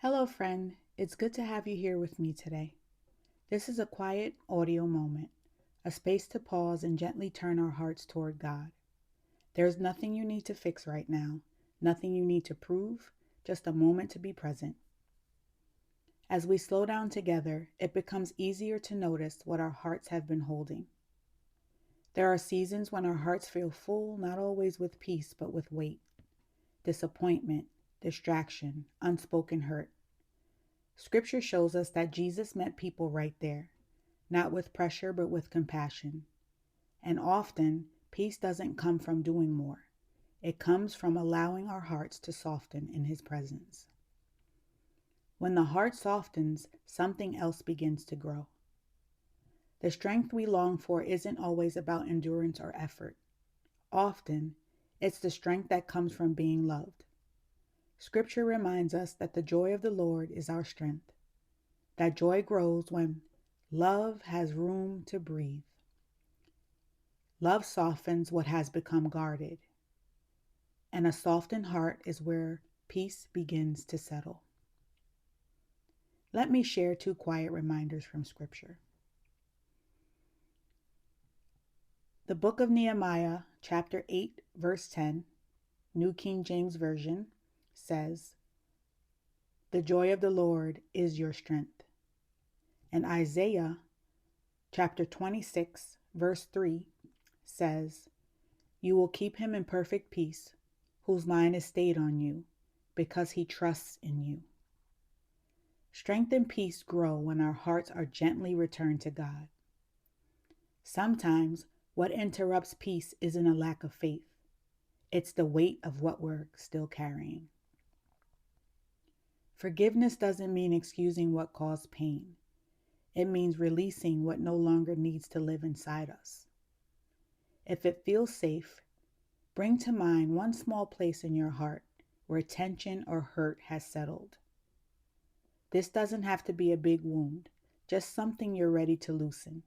Hello, friend. It's good to have you here with me today. This is a quiet audio moment, a space to pause and gently turn our hearts toward God. There's nothing you need to fix right now, nothing you need to prove, just a moment to be present. As we slow down together, it becomes easier to notice what our hearts have been holding. There are seasons when our hearts feel full, not always with peace, but with weight, disappointment, distraction, unspoken hurt. Scripture shows us that Jesus met people right there, not with pressure, but with compassion. And often, peace doesn't come from doing more. It comes from allowing our hearts to soften in His presence. When the heart softens, something else begins to grow. The strength we long for isn't always about endurance or effort. Often, it's the strength that comes from being loved. Scripture reminds us that the joy of the Lord is our strength. That joy grows when love has room to breathe. Love softens what has become guarded, and a softened heart is where peace begins to settle. Let me share two quiet reminders from Scripture. The book of Nehemiah, chapter 8, verse 10, New King James Version, says, "The joy of the Lord is your strength." And Isaiah, chapter 26, verse 3, says, "You will keep him in perfect peace, whose mind is stayed on you, because he trusts in you." Strength and peace grow when our hearts are gently returned to God. Sometimes what interrupts peace isn't a lack of faith, it's the weight of what we're still carrying. Forgiveness doesn't mean excusing what caused pain. It means releasing what no longer needs to live inside us. If it feels safe, bring to mind one small place in your heart where tension or hurt has settled. This doesn't have to be a big wound, just something you're ready to loosen.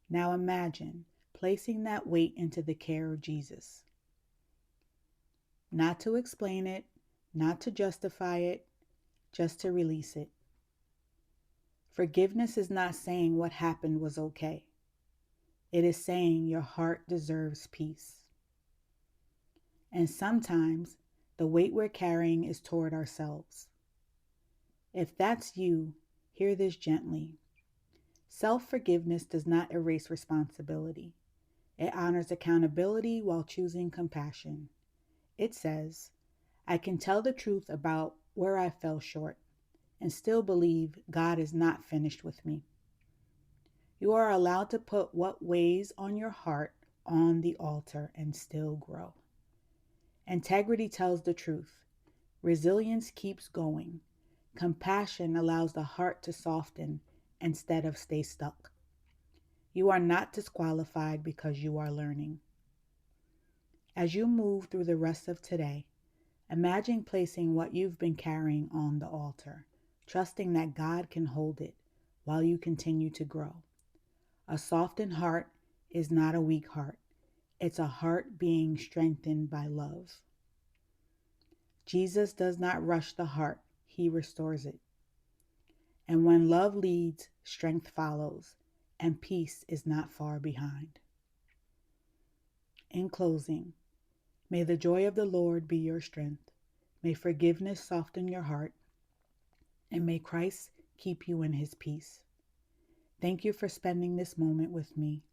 Now imagine placing that weight into the care of Jesus. Not to explain it, not to justify it, just to release it. Forgiveness is not saying what happened was okay. It is saying your heart deserves peace. And sometimes the weight we're carrying is toward ourselves. If that's you, hear this gently. Self-forgiveness does not erase responsibility. It honors accountability while choosing compassion. It says, "I can tell the truth about where I fell short and still believe God is not finished with me." You are allowed to put what weighs on your heart on the altar and still grow. Integrity tells the truth. Resilience keeps going. Compassion allows the heart to soften instead of stay stuck. You are not disqualified because you are learning. As you move through the rest of today, imagine placing what you've been carrying on the altar, trusting that God can hold it while you continue to grow. A softened heart is not a weak heart. It's a heart being strengthened by love. Jesus does not rush the heart, He restores it. And when love leads, strength follows, and peace is not far behind. In closing, may the joy of the Lord be your strength. May forgiveness soften your heart, and may Christ keep you in His peace. Thank you for spending this moment with me.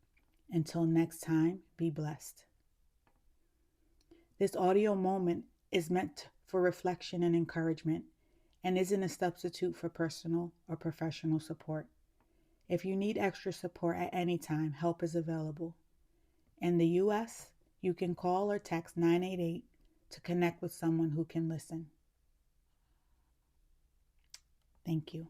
Until next time, be blessed. This audio moment is meant for reflection and encouragement and isn't a substitute for personal or professional support. If you need extra support at any time, help is available. In the U.S., you can call or text 988 to connect with someone who can listen. Thank you.